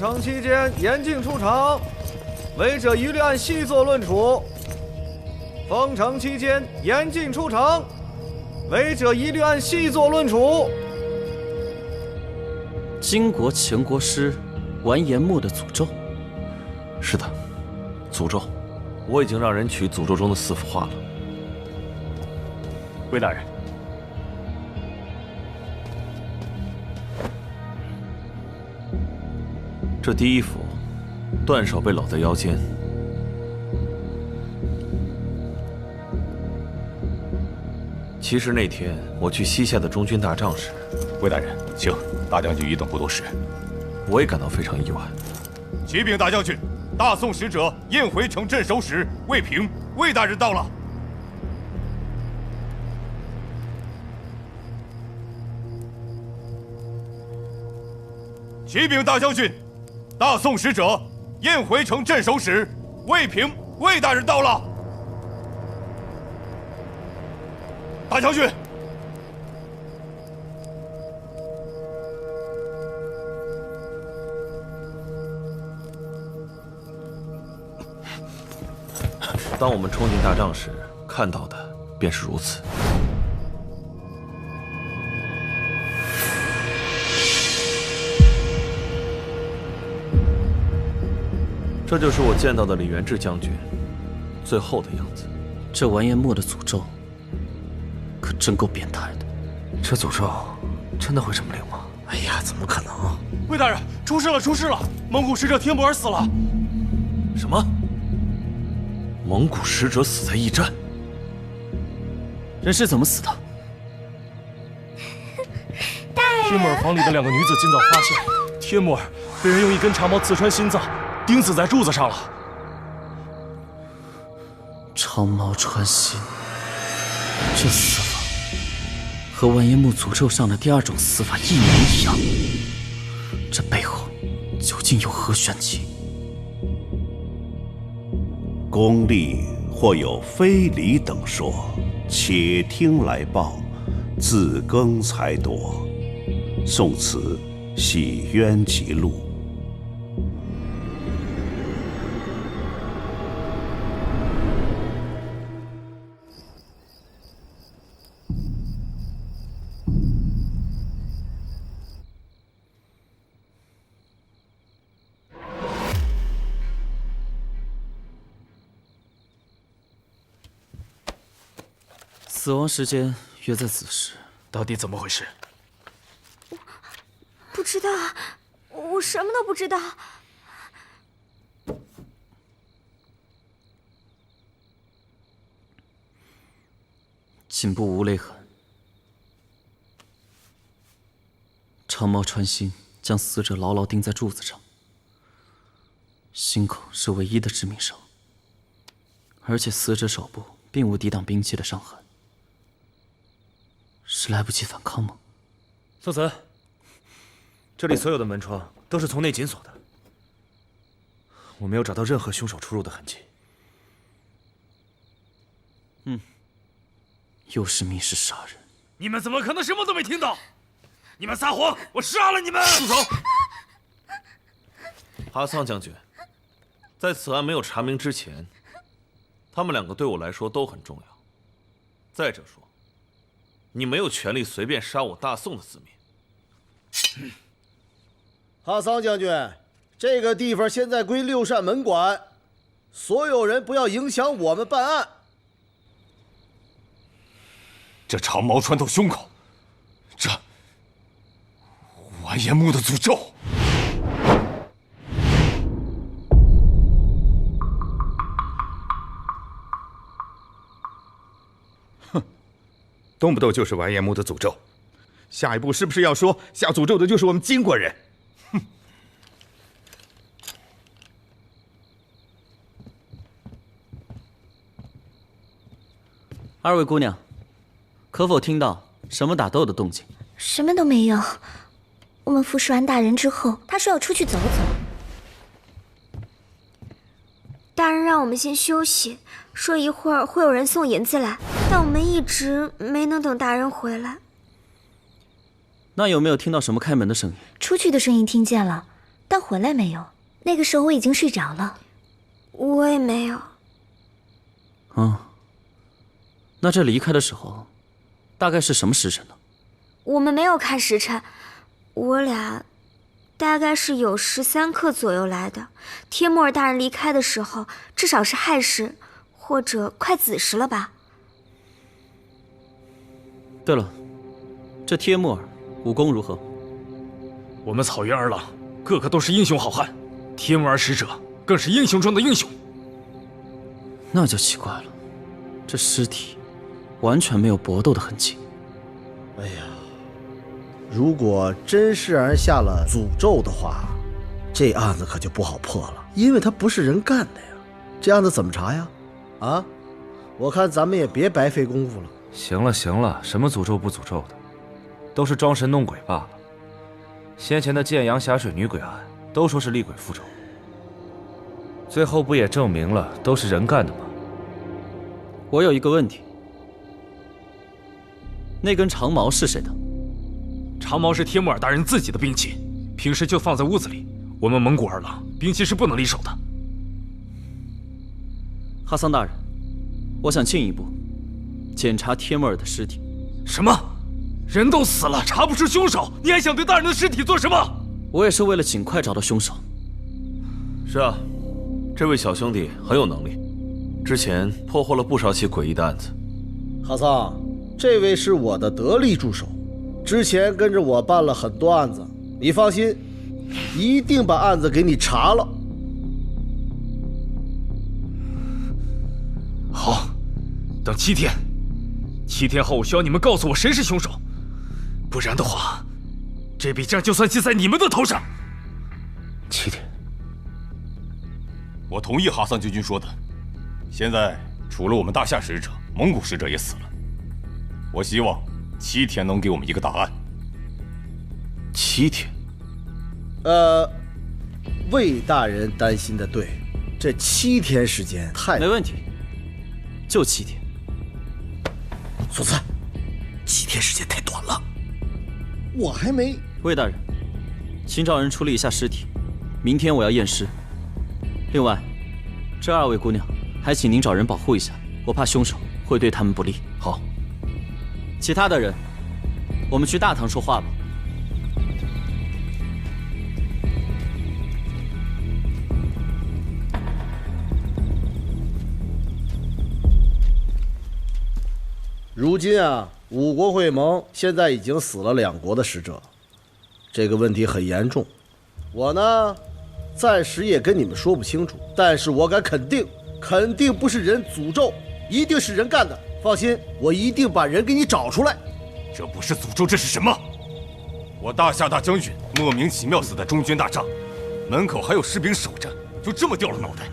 城期间严禁出城，违者一律按细作论处。封城期间严禁出城，违者一律按细作论处。金国前国师完颜墨的诅咒。是的，诅咒，我已经让人取诅咒中的4幅画了。魏大人，这第1幅，断手被搂在腰间。其实那天我去西夏的中军大帐时，魏大人，请大将军一动不多时。我也感到非常意外。启禀大将军，大宋使者燕回城镇守使魏平，魏大人到了。启禀大将军，大宋使者燕回城镇守使魏平，魏大人到了。大将军，当我们冲进大帐时，看到的便是如此。这就是我见到的李元志将军最后的样子。这完颜墨的诅咒可真够变态的。这诅咒真的会这么灵吗？哎呀，怎么可能？魏大人，出事了，出事了！蒙古使者帖木儿死了。什么？蒙古使者死在驿站？人是怎么死的？帖木儿房里的2个女子今早发现，帖木儿被人用一根长矛刺穿心脏，钉死在柱子上了。长矛穿心，这死法和完颜墨诅咒上的第2种死法一模一样。这背后究竟有何玄机？公吏或有非礼等说，且听来报，自更才夺。宋词系冤集录。死亡时间约在子时。到底怎么回事？不知道，我什么都不知道。颈部无勒痕，长矛穿心，将死者牢牢钉在柱子上。心口是唯一的致命伤，而且死者手部并无抵挡兵器的伤痕。是来不及反抗吗？宋慈，这里所有的门窗都是从内紧锁的，我没有找到任何凶手出入的痕迹。又是密室杀人！你们怎么可能什么都没听到？你们撒谎！我杀了你们！住手！哈桑将军，在此案没有查明之前，他们2个对我来说都很重要。再者说，你没有权利随便杀我大宋的子民。哈桑将军，这个地方现在归6扇门管，所有人不要影响我们办案。这长矛穿透胸口，这完颜木的诅咒。动不动就是完颜木的诅咒，下一步是不是要说下诅咒的就是我们金国人？哼！2位姑娘，可否听到什么打斗的动静？什么都没有。我们服侍完大人之后，他说要出去走走。大人让我们先休息，说一会儿会有人送银子来，但我们一直没能等大人回来。那有没有听到什么开门的声音？出去的声音听见了，但回来没有。那个时候我已经睡着了。我也没有。那这离开的时候，大概是什么时辰呢？我们没有看时辰，我俩大概是有13刻左右来的。帖木儿大人离开的时候，至少是亥时，或者快子时了吧。对了，这帖木儿武功如何？我们草原儿郎个个都是英雄好汉，帖木儿使者更是英雄中的英雄。那就奇怪了，这尸体完全没有搏斗的痕迹。哎呀，如果真是让人下了诅咒的话，这案子可就不好破了，因为他不是人干的呀。这案子怎么查呀？啊，我看咱们也别白费功夫了。行了行了，什么诅咒不诅咒的，都是装神弄鬼罢了。先前的建阳霞水女鬼案，都说是厉鬼复仇，最后不也证明了都是人干的吗？我有一个问题，那根长矛是谁的？长矛是帖木儿大人自己的兵器，平时就放在屋子里。我们蒙古二郎兵器是不能离手的。哈桑大人，我想进一步检查帖木儿的尸体。什么？人都死了，查不出凶手，你还想对大人的尸体做什么？我也是为了尽快找到凶手。是啊，这位小兄弟很有能力，之前破获了不少起诡异的案子。哈桑，这位是我的得力助手，之前跟着我办了很多案子，你放心，一定把案子给你查了。好，等7天，7天后我需要你们告诉我谁是凶手，不然的话，这笔账就算记在你们的头上。7天，我同意哈桑将军说的。现在除了我们大夏使者，蒙古使者也死了。我希望7天能给我们一个答案。7天？魏大人担心的对，这7天时间太……没问题，就7天。索斯，7天时间太短了，我还没……魏大人，请找人处理一下尸体，明天我要验尸。另外，这2位姑娘，还请您找人保护一下，我怕凶手会对他们不利。好。其他的人，我们去大堂说话吧。如今啊，五国会盟现在已经死了2国的使者，这个问题很严重。我呢，暂时也跟你们说不清楚，但是我敢肯定，肯定不是人诅咒，一定是人干的。放心，我一定把人给你找出来。这不是诅咒，这是什么？我大夏大将军莫名其妙死在中军大帐，门口还有士兵守着，就这么掉了脑袋。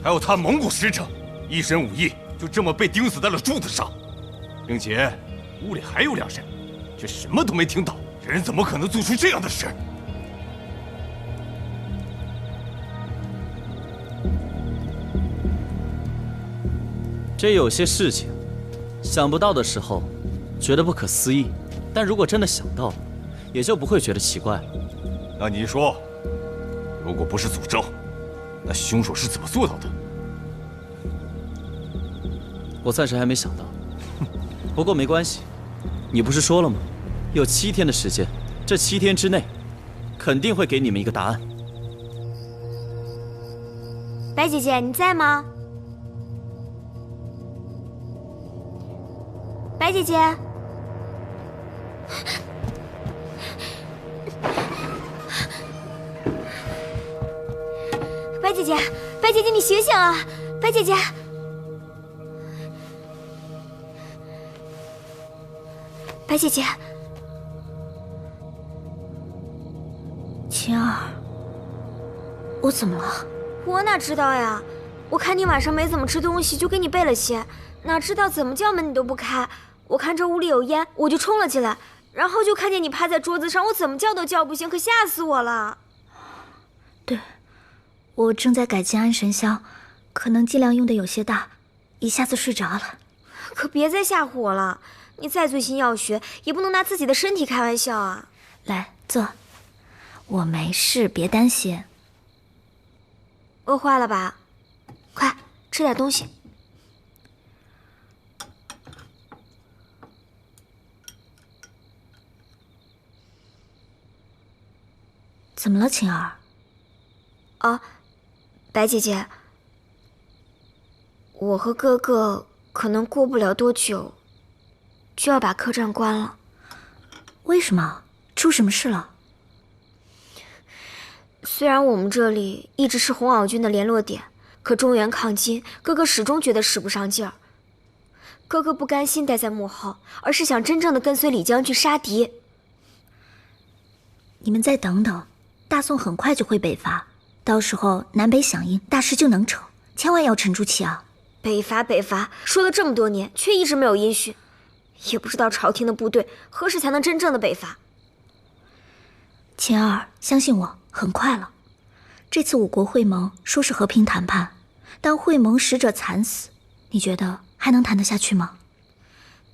还有他蒙古使者，一身武艺就这么被钉死在了柱子上，并且屋里还有2人，却什么都没听到。人怎么可能做出这样的事？这有些事情，想不到的时候，觉得不可思议；但如果真的想到了，也就不会觉得奇怪了。那你说，如果不是诅咒，那凶手是怎么做到的？我暂时还没想到，不过没关系，你不是说了吗？有7天的时间，这7天之内，肯定会给你们一个答案。白姐姐，你在吗？白姐姐，白姐姐，白姐姐，你醒醒啊！白姐姐，白姐姐，晴儿，我怎么了？我哪知道呀？我看你晚上没怎么吃东西，就给你备了些，哪知道怎么叫门你都不开。我看这屋里有烟，我就冲了进来，然后就看见你趴在桌子上，我怎么叫都叫不醒，可吓死我了。对，我正在改进安神香，可能剂量用的有些大，一下子睡着了。可别再吓唬我了，你再醉心要学，也不能拿自己的身体开玩笑啊。来，坐，我没事，别担心。饿坏了吧？快吃点东西。怎么了，晴儿？啊，白姐姐，我和哥哥可能过不了多久就要把客栈关了。为什么？出什么事了？虽然我们这里一直是红袄军的联络点，可中原抗金，哥哥始终觉得使不上劲儿。哥哥不甘心待在幕后，而是想真正的跟随李将军杀敌。你们再等等，大宋很快就会北伐，到时候南北响应，大事就能成，千万要沉住气啊！北伐，说了这么多年，却一直没有音讯，也不知道朝廷的部队何时才能真正的北伐。晴儿，相信我，很快了。这次五国会盟说是和平谈判，但会盟使者惨死，你觉得还能谈得下去吗？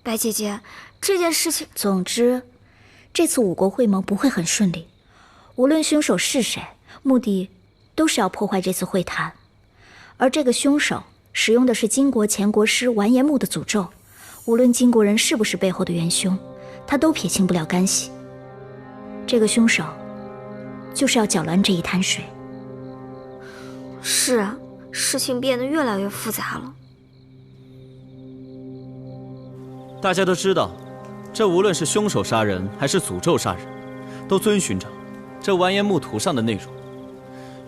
白姐姐，这件事情……总之，这次五国会盟不会很顺利。无论凶手是谁，目的都是要破坏这次会谈。而这个凶手使用的是金国前国师完颜穆的诅咒，无论金国人是不是背后的元凶，他都撇清不了干系。这个凶手就是要搅乱这一滩水。是啊，事情变得越来越复杂了。大家都知道，这无论是凶手杀人还是诅咒杀人，都遵循着这完颜穆图上的内容。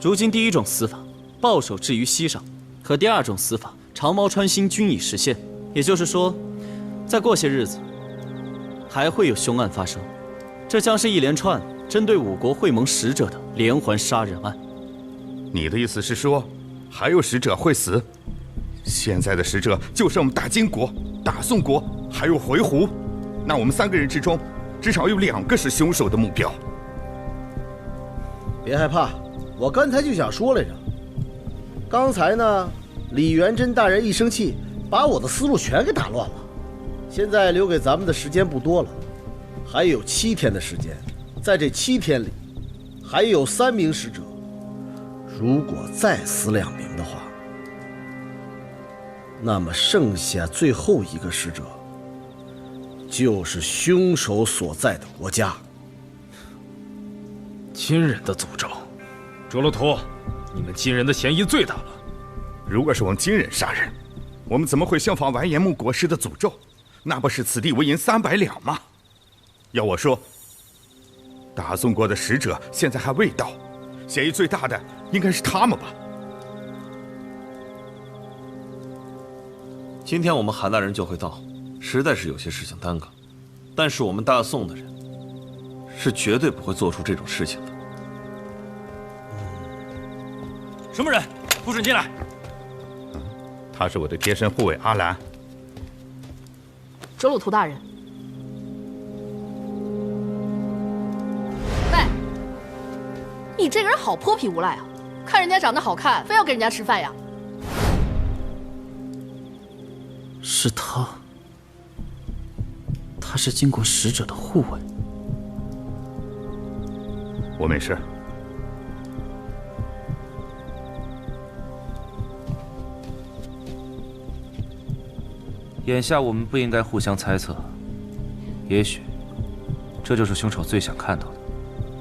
如今第一种死法，抱手置于膝上，和第二种死法，长矛穿心，均已实现。也就是说，再过些日子，还会有凶案发生。这将是一连串针对五国会盟使者的连环杀人案。你的意思是说，还有使者会死？现在的使者就剩我们大金国、大宋国，还有回鹘。那我们3个人之中，至少有2个是凶手的目标。别害怕，我刚才就想说来着。刚才呢，李元贞大人一生气，把我的思路全给打乱了。现在留给咱们的时间不多了，还有7天的时间。在这7天里，还有3名使者。如果再死2名的话，那么剩下最后一个使者，就是凶手所在的国家。金人的诅咒，卓罗图，你们金人的嫌疑最大了。如果是我们金人杀人，我们怎么会效仿完颜穆国师的诅咒？那不是此地无银300两吗？要我说，大宋国的使者现在还未到，嫌疑最大的应该是他们吧。今天我们韩大人就会到，实在是有些事情耽搁，但是我们大宋的人是绝对不会做出这种事情的。什么人？不准进来！他是我的贴身护卫阿兰。哲鲁图大人。喂，你这个人好泼皮无赖啊！看人家长得好看，非要给人家吃饭呀？是他，他是金国使者的护卫。我没事。眼下我们不应该互相猜测，也许这就是凶手最想看到的。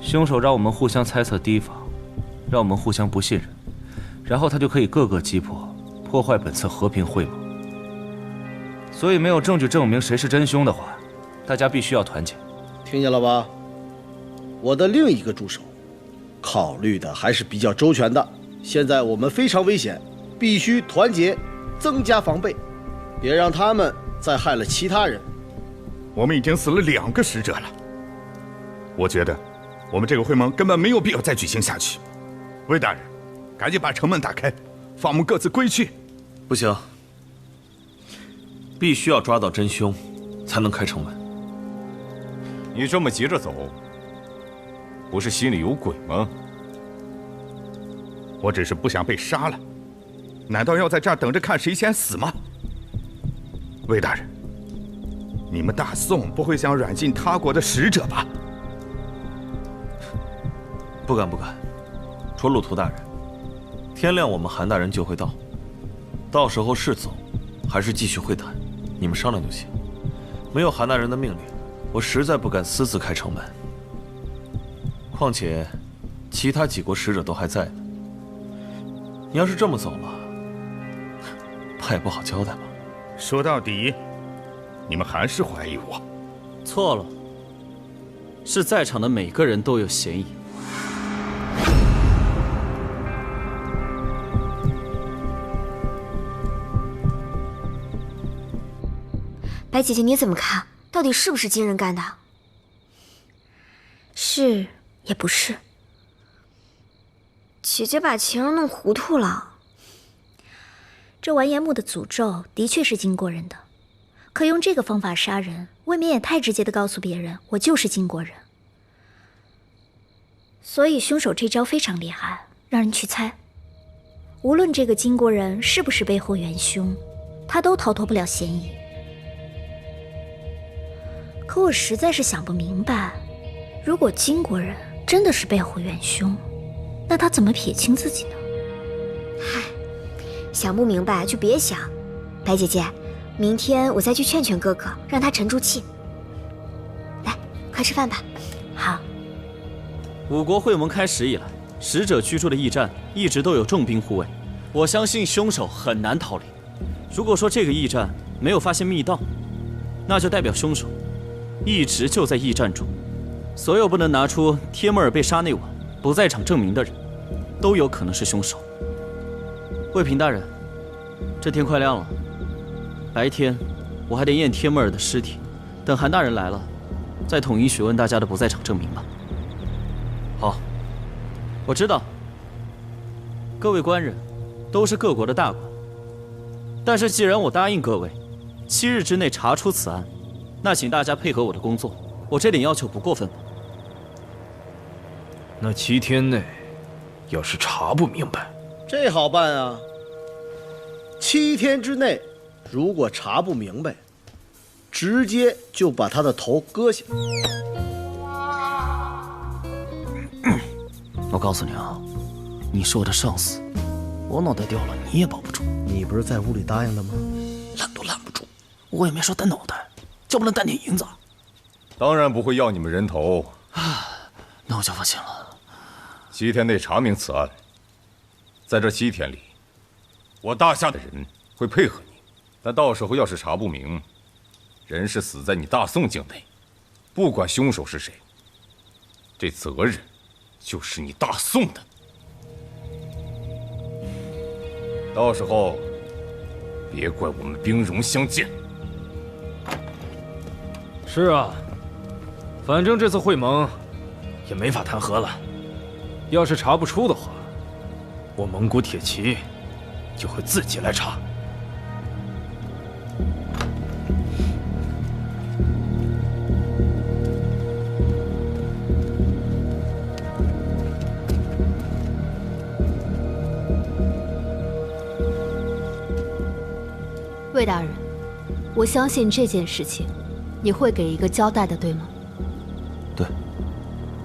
凶手让我们互相猜测提防，让我们互相不信任，然后他就可以各个击破，破坏本次和平会盟。所以没有证据证明谁是真凶的话，大家必须要团结。听见了吧？我的另一个助手考虑的还是比较周全的。现在我们非常危险，必须团结，增加防备，别让他们再害了其他人。我们已经死了2个使者了，我觉得我们这个会盟根本没有必要再举行下去。魏大人，赶紧把城门打开，放我们各自归去。不行，必须要抓到真凶，才能开城门。你这么急着走，不是心里有鬼吗？我只是不想被杀了，难道要在这儿等着看谁先死吗？魏大人，你们大宋不会想软禁他国的使者吧？不敢不敢，说路途大人，天亮我们韩大人就会到，到时候是走，还是继续会谈，你们商量就行。没有韩大人的命令，我实在不敢私自开城门。况且，其他几国使者都还在呢。你要是这么走了，怕也不好交代吧？说到底，你们还是怀疑我。错了，是在场的每个人都有嫌疑。白姐姐，你怎么看？到底是不是金人干的？是也不是。姐姐把晴儿弄糊涂了。这完颜木的诅咒的确是金国人的，可用这个方法杀人，未免也太直接的告诉别人我就是金国人。所以凶手这招非常厉害，让人去猜。无论这个金国人是不是背后元凶，他都逃脱不了嫌疑。可我实在是想不明白，如果金国人真的是背后元凶，那他怎么撇清自己呢？嗨，想不明白就别想。白姐姐，明天我再去劝劝哥哥，让他沉住气。来，快吃饭吧。好。五国会盟开始以来，使者居住的驿站一直都有重兵护卫，我相信凶手很难逃离。如果说这个驿站没有发现密道，那就代表凶手一直就在驿站中。所有不能拿出帖木儿被杀那晚不在场证明的人，都有可能是凶手。卫平大人，这天快亮了，白天我还得验帖木儿的尸体，等韩大人来了，再统一询问大家的不在场证明吧。好，我知道，各位官人都是各国的大官，但是既然我答应各位7日之内查出此案，那请大家配合我的工作，我这点要求不过分吧？那7天内，要是查不明白，这好办啊。7天之内，如果查不明白，直接就把他的头割下。我告诉你啊，你是我的上司，我脑袋掉了你也保不住。你不是在屋里答应的吗？拦都拦不住，我也没说单脑袋，就不能单点银子？当然不会要你们人头。那我就放心了。7天内查明此案，在这7天里，我大夏的人会配合你，但到时候要是查不明，人是死在你大宋境内，不管凶手是谁，这责任就是你大宋的。到时候别怪我们兵戎相见。是啊，反正这次会盟也没法谈和了。要是查不出的话，我蒙古铁骑就会自己来查。魏大人，我相信这件事情，你会给一个交代的，对吗？对。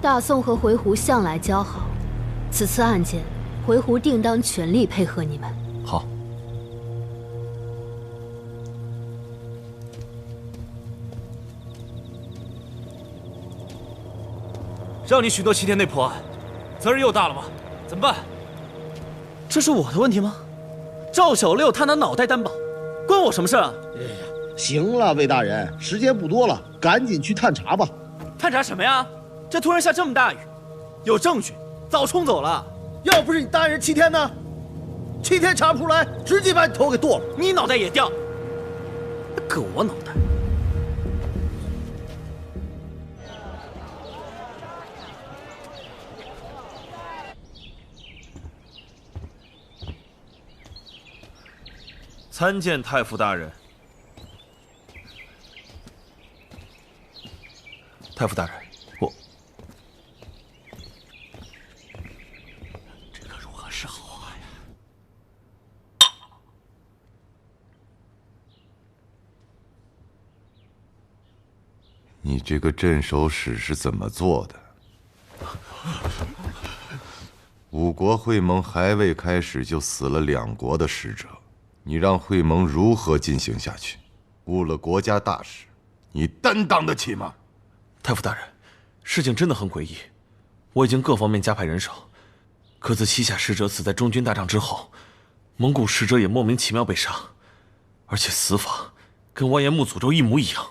大宋和回鹘向来交好，此次案件，回鹘定当全力配合你们。好。让你许诺7天内破案，责任又大了吗？怎么办？这是我的问题吗？赵小六他拿脑袋担保，关我什么事啊？哎呀，行了，魏大人，时间不多了，赶紧去探查吧。探查什么呀？这突然下这么大雨，有证据早冲走了。要不是你答应人7天呢，7天查不出来，直接把你头给剁了。你脑袋也掉，割我脑袋。参见太傅大人。太傅大人，我这可如何是好啊呀？你这个镇守使是怎么做的？五国会盟还未开始就死了2国的使者，你让会盟如何进行下去？误了国家大事，你担当得起吗？太傅大人，事情真的很诡异，我已经各方面加派人手，可自西夏使者死在中军大帐之后，蒙古使者也莫名其妙被杀，而且死法跟完颜穆诅咒一模一样。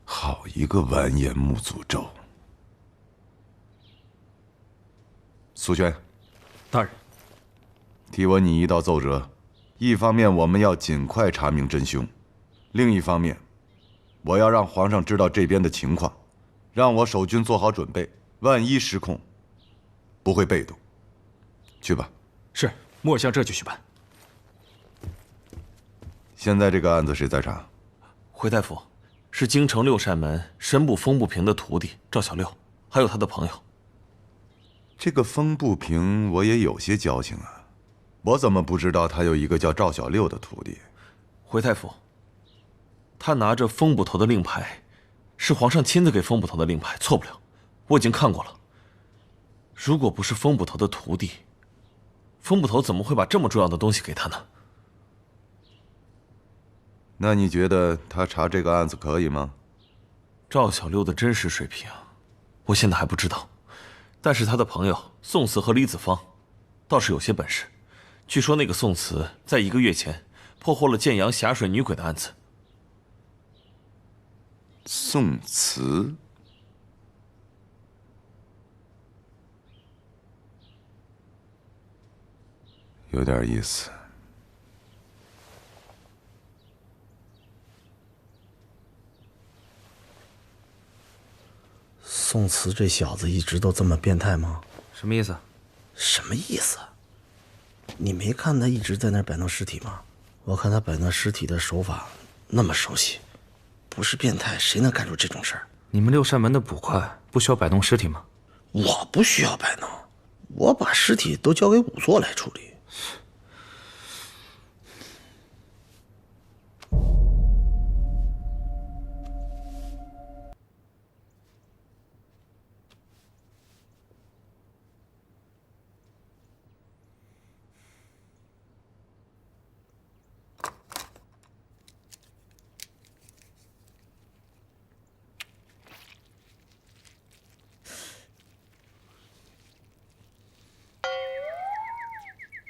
好一个完颜穆诅咒！苏轩，大人，替我拟一道奏折。一方面，我们要尽快查明真凶；另一方面，我要让皇上知道这边的情况，让我守军做好准备，万一失控，不会被动。去吧。是，末相这就去办。现在这个案子谁在查？回大夫，是京城六扇门申部风不平的徒弟赵小六，还有他的朋友。这个风不平，我也有些交情啊，我怎么不知道他有一个叫赵小六的徒弟？回太傅，他拿着风捕头的令牌，是皇上亲自给风捕头的令牌，错不了，我已经看过了。如果不是风捕头的徒弟，风捕头怎么会把这么重要的东西给他呢？那你觉得他查这个案子可以吗？赵小六的真实水平，我现在还不知道。但是他的朋友宋慈和李子方，倒是有些本事。据说那个宋慈在1个月前破获了建阳霞水女鬼的案子。宋慈，有点意思。宋慈这小子一直都这么变态吗？什么意思？什么意思？你没看他一直在那儿摆弄尸体吗？我看他摆弄尸体的手法那么熟悉，不是变态谁能干出这种事儿？你们六扇门的捕快不需要摆弄尸体吗？我不需要摆弄，我把尸体都交给仵作来处理。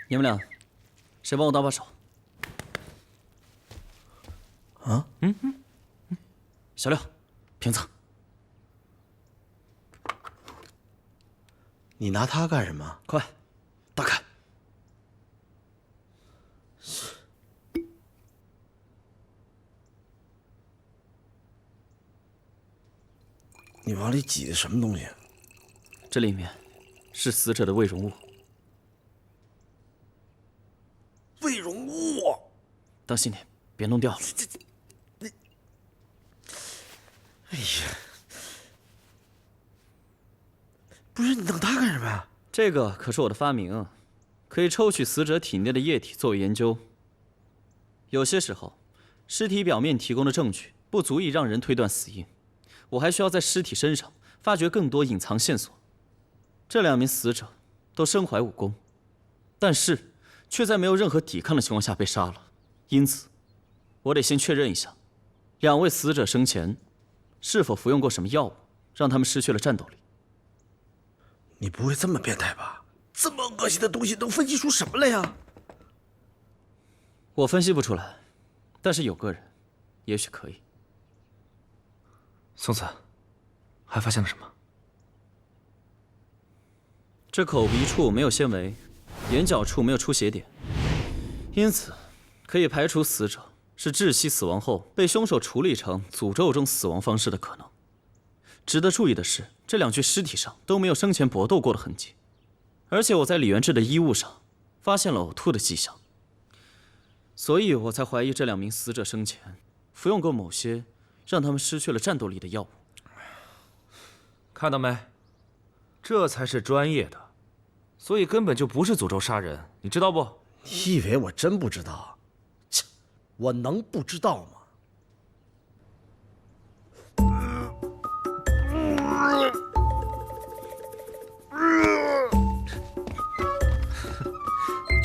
你们俩，谁帮我搭把手？啊？小六，瓶子。你拿它干什么？快，打开。你往里挤的什么东西？这里面是死者的胃容物。胃容物，当心点，别弄掉了。哎呀，不是你弄它干什么呀？这个可是我的发明，可以抽取死者体内的液体作为研究。有些时候，尸体表面提供的证据不足以让人推断死因，我还需要在尸体身上发掘更多隐藏线索。这2名死者都身怀武功，但是却在没有任何抵抗的情况下被杀了。因此，我得先确认一下，2位死者生前是否服用过什么药物，让他们失去了战斗力。你不会这么变态吧？这么恶心的东西能分析出什么来呀？我分析不出来，但是有个人也许可以。宋慈，还发现了什么？这口鼻处没有纤维，眼角处没有出血点，因此可以排除死者是窒息死亡后被凶手处理成诅咒中死亡方式的可能。值得注意的是，这2具尸体上都没有生前搏斗过的痕迹，而且我在李元志的衣物上发现了呕吐的迹象，所以我才怀疑这2名死者生前服用过某些让他们失去了战斗力的药物。看到没？这才是专业的，所以根本就不是诅咒杀人，你知道不？你以为我真不知道？切，我能不知道吗？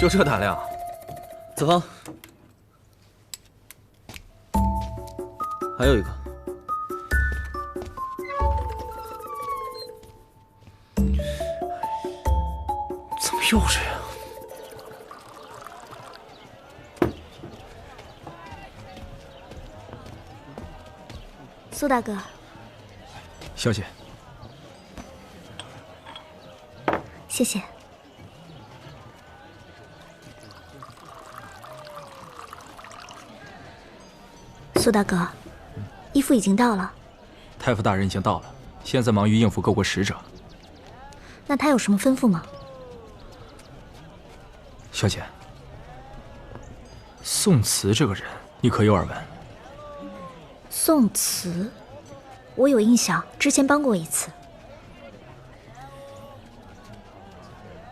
就这胆量？子方，还有一个。怎么又这样？苏大哥，小姐，谢谢。苏大哥，衣服已经到了。太傅大人已经到了，现在忙于应付各国使者。那他有什么吩咐吗？小姐，宋慈这个人，你可有耳闻？宋慈，我有印象，之前帮过一次。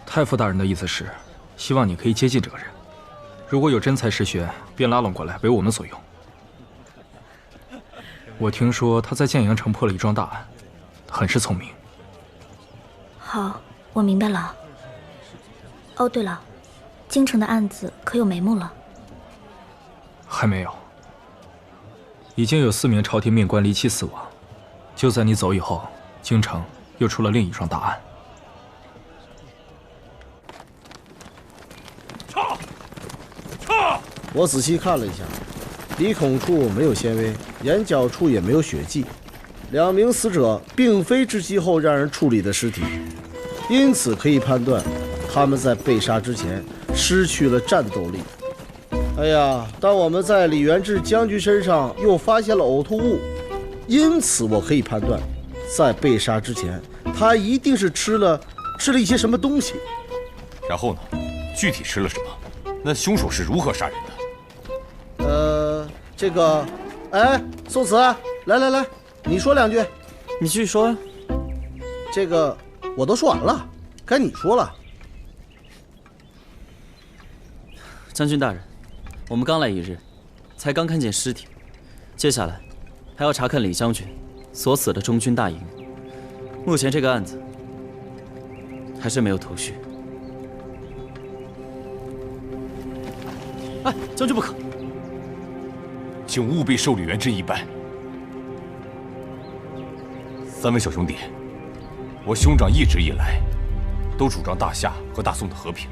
太傅大人的意思是，希望你可以接近这个人，如果有真才实学，便拉拢过来为我们所用。我听说他在建阳城破了一桩大案，很是聪明。好，我明白了。哦，对了，京城的案子可有眉目了？还没有。已经有4名朝廷命官离奇死亡，就在你走以后，京城又出了另一桩大案。我仔细看了一下，鼻孔处没有纤维，眼角处也没有血迹，2名死者并非窒息后让人处理的尸体，因此可以判断他们在被杀之前失去了战斗力。哎呀，但我们在李元志将军身上又发现了呕吐物，因此我可以判断，在被杀之前，他一定是吃了一些什么东西。然后呢？具体吃了什么？那凶手是如何杀人的？这个，哎，宋慈，来，你说2句。你继续说呀。这个我都说完了，该你说了。将军大人，我们刚来1日，才刚看见尸体，接下来还要查看李将军所死的中军大营。目前这个案子还是没有头绪。哎，将军不可！请务必受李元志一拜。3位小兄弟，我兄长一直以来都主张大夏和大宋的和平，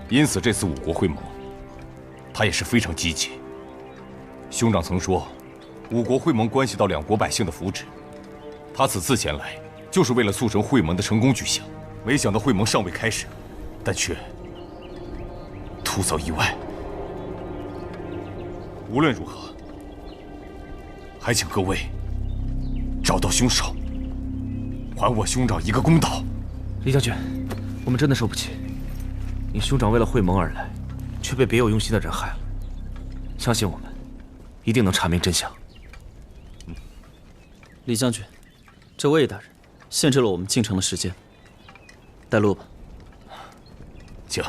因此这次5国会盟，他也是非常积极。兄长曾说，5国会盟关系到2国百姓的福祉，他此次前来就是为了促成会盟的成功举行。没想到会盟尚未开始，但却突遭意外。无论如何，还请各位找到凶手，还我兄长一个公道。李将军，我们真的受不起，你兄长为了会盟而来，却被别有用心的人害了。相信我们，一定能查明真相。李将军，这魏大人限制了我们进城的时间，带路吧。请。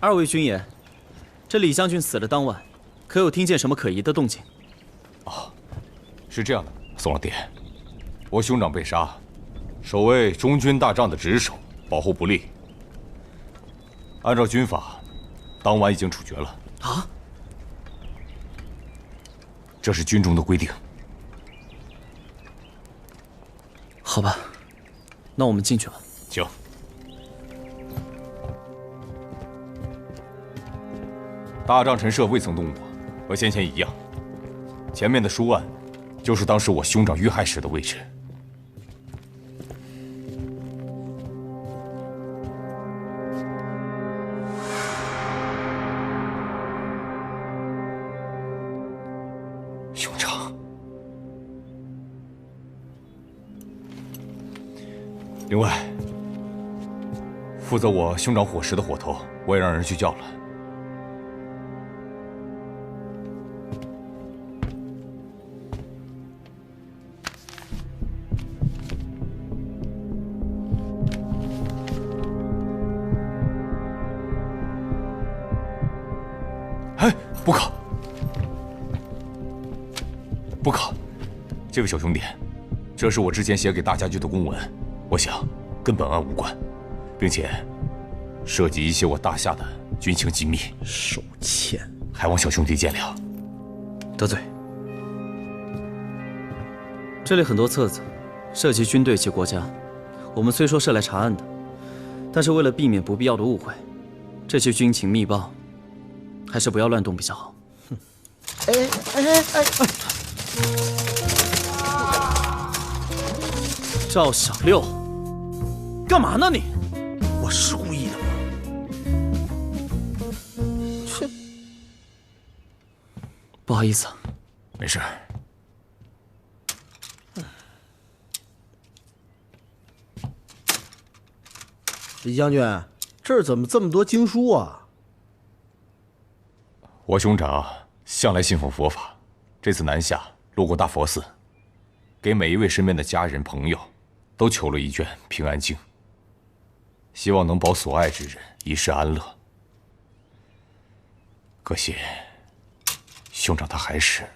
2位军爷，这李将军死的当晚，可有听见什么可疑的动静？哦，是这样的，宋老爹，我兄长被杀，守卫中军大帐的职守保护不力，按照军法，当晚已经处决了。啊？这是军中的规定。好吧，那我们进去吧。请。大帐陈设未曾动过，和先前一样。前面的书案，就是当时我兄长遇害时的位置。兄长。另外，负责我兄长伙食的伙头，我也让人去叫了。不可！这位小兄弟，这是我之前写给大家军的公文，我想跟本案无关，并且涉及一些我大夏的军情机密，手欠，还望小兄弟见谅。得罪。这里很多册子，涉及军队及国家，我们虽说是来查案的，但是为了避免不必要的误会，这些军情密报，还是不要乱动比较好。赵小六，干嘛呢你？我是故意的吗？切，不好意思啊。没事。李将军，这儿怎么这么多经书啊？我兄长向来信奉佛法，这次南下路过大佛寺，给每一位身边的家人朋友都求了一卷平安经，希望能保所爱之人一世安乐。可惜，兄长他还是……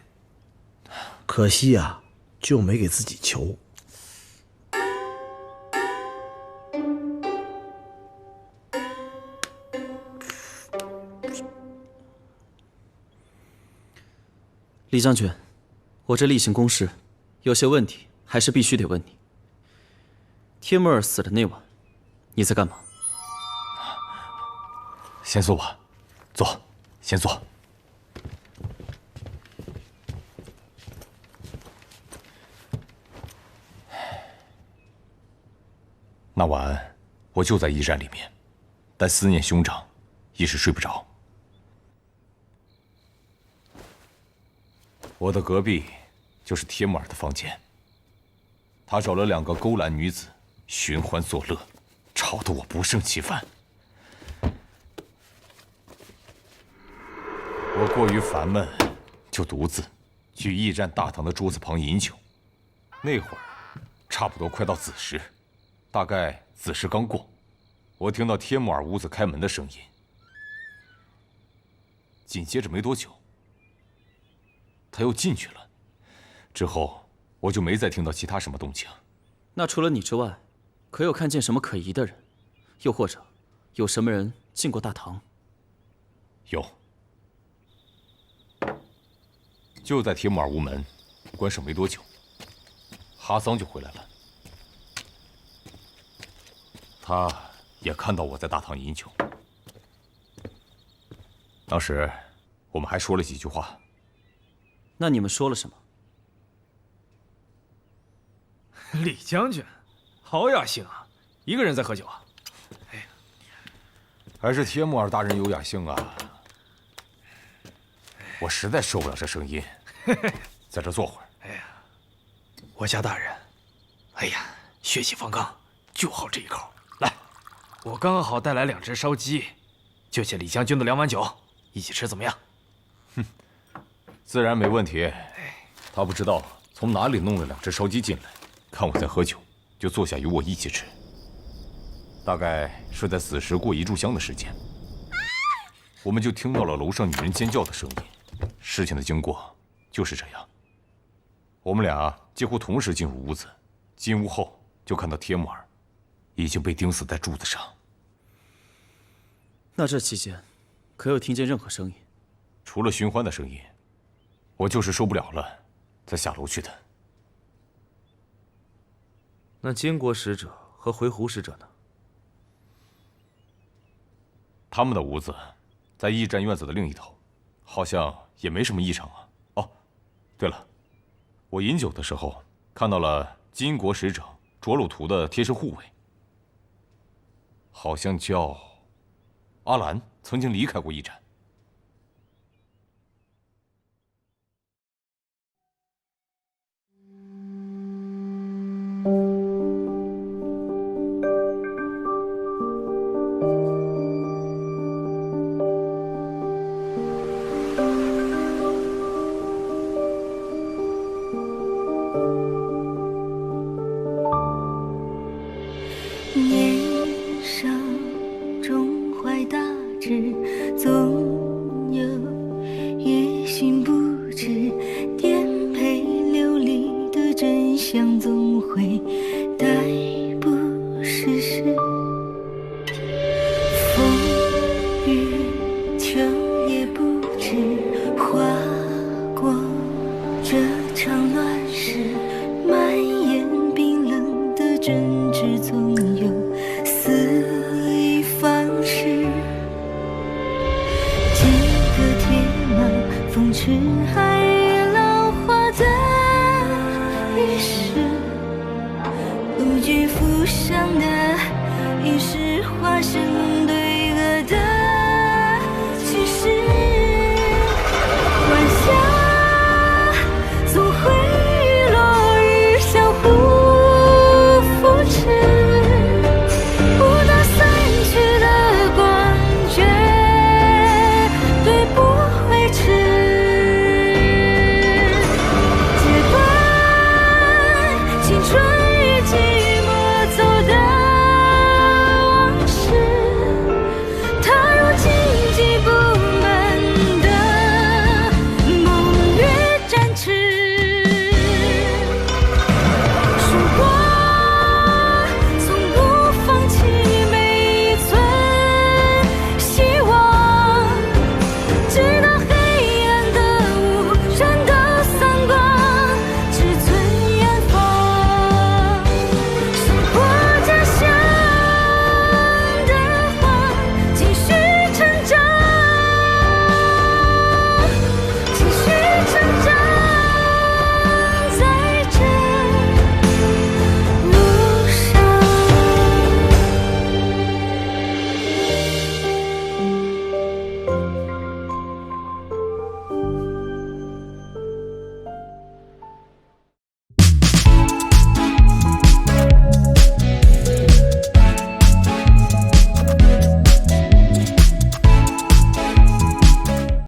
可惜啊，就没给自己求。李将军，我这例行公事，有些问题还是必须得问你。帖木儿死的那晚，你在干嘛？先坐吧，坐，先坐。那晚我就在驿站里面，但思念兄长，一时睡不着。我的隔壁就是帖木儿的房间，他找了2个勾栏女子寻欢作乐，吵得我不胜其烦。我过于烦闷，就独自去驿站大堂的桌子旁饮酒。那会儿差不多快到子时，大概子时刚过，我听到帖木儿屋子开门的声音。紧接着没多久，他又进去了，之后我就没再听到其他什么动静。那除了你之外，可有看见什么可疑的人？又或者，有什么人进过大堂？有。就在帖木儿屋门关上没多久，哈桑就回来了。他也看到我在大堂饮酒。当时我们还说了几句话。那你们说了什么？李将军，好雅兴啊！一个人在喝酒啊？哎呀，还是帖木儿大人有雅兴啊！我实在受不了这声音，在这坐会儿。哎呀，我家大人，哎呀，血气方刚，就好这一口。来，我刚好带来2只烧鸡，就借李将军的2碗酒，一起吃怎么样？哼，自然没问题。他不知道从哪里弄了2只烧鸡进来，看我在喝酒，就坐下与我一起吃。大概是在子时过1炷香的时间，我们就听到了楼上女人尖叫的声音。事情的经过就是这样。我们俩几乎同时进入屋子，进屋后就看到帖木儿已经被钉死在柱子上。那这期间，可有听见任何声音？除了寻欢的声音，我就是受不了了，才下楼去的。那金国使者和回鹘使者呢？他们的屋子在驿站院子的另一头，好像也没什么异常啊。哦，对了，我饮酒的时候看到了金国使者着陆图的贴身护卫，好像叫阿兰，曾经离开过驿站。